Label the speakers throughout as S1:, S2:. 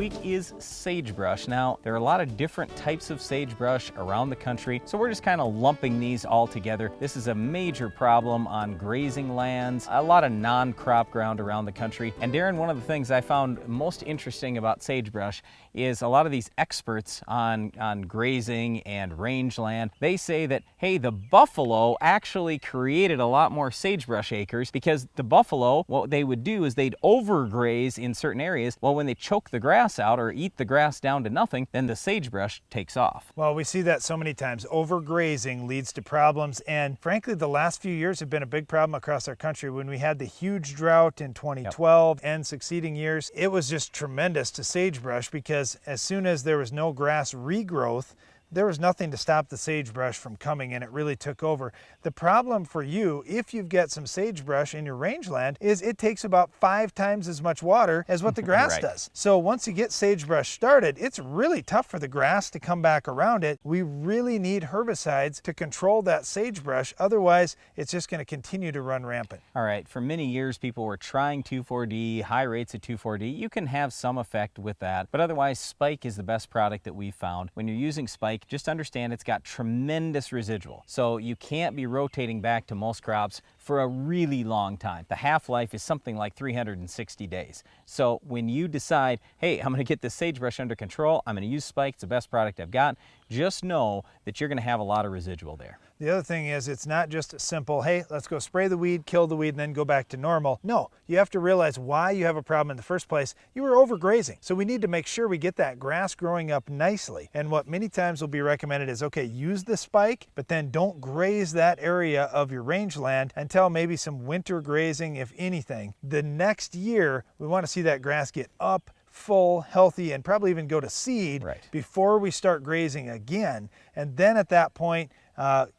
S1: week is sagebrush. Now, there are a lot of different types of sagebrush around the country, so we're just kind of lumping these all together. This is a major problem on grazing lands, a lot of non-crop ground around the country. And Darren, one of the things I found most interesting about sagebrush is a lot of these experts on grazing and rangeland, they say that, hey, the buffalo actually created a lot more sagebrush acres because the buffalo, what they would do is they'd overgraze in certain areas. Well, when they choke the grass out or eat the grass down to nothing, then the sagebrush takes off.
S2: Well, we see that so many times. Overgrazing leads to problems, and frankly, the last few years have been a big problem across our country. When we had the huge drought in 2012 and succeeding years, it was just tremendous to sagebrush because as soon as there was no grass regrowth, there was nothing to stop the sagebrush from coming, and it really took over. The problem for you, if you've got some sagebrush in your rangeland, is it takes about 5 times as much water as what the grass
S1: Right.
S2: does. So once you get sagebrush started, it's really tough for the grass to come back around it. We really need herbicides to control that sagebrush. Otherwise, it's just going to continue to run rampant.
S1: All right, for many years, people were trying 2,4-D, high rates of 2,4-D. You can have some effect with that, but otherwise, Spike is the best product that we've found. When you're using Spike, just understand it's got tremendous residual. So you can't be rotating back to most crops for a really long time. The half-life is something like 360 days. So when you decide, hey, I'm gonna get this sagebrush under control, I'm gonna use Spike, it's the best product I've got, just know that you're gonna have a lot of residual there.
S2: The other thing is it's not just a simple, hey, let's go spray the weed, kill the weed, and then go back to normal. No, you have to realize why you have a problem in the first place. You were overgrazing. So we need to make sure we get that grass growing up nicely. And what many times will be recommended is, okay, use the Spike, but then don't graze that area of your rangeland until maybe some winter grazing, if anything. The next year, we want to see that grass get up, full, healthy, and probably even go to seed before we start grazing again. And then at that point,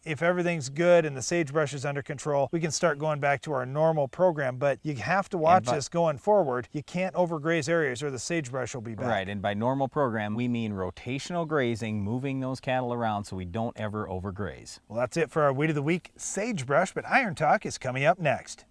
S2: if everything's good and the sagebrush is under control, we can start going back to our normal program. But you have to watch this going forward. You can't overgraze areas or the sagebrush will be back.
S1: Right, and by normal program, we mean rotational grazing, moving those cattle around so we don't ever overgraze.
S2: Well, that's it for our Weed of the Week, sagebrush, but Iron Talk is coming up next.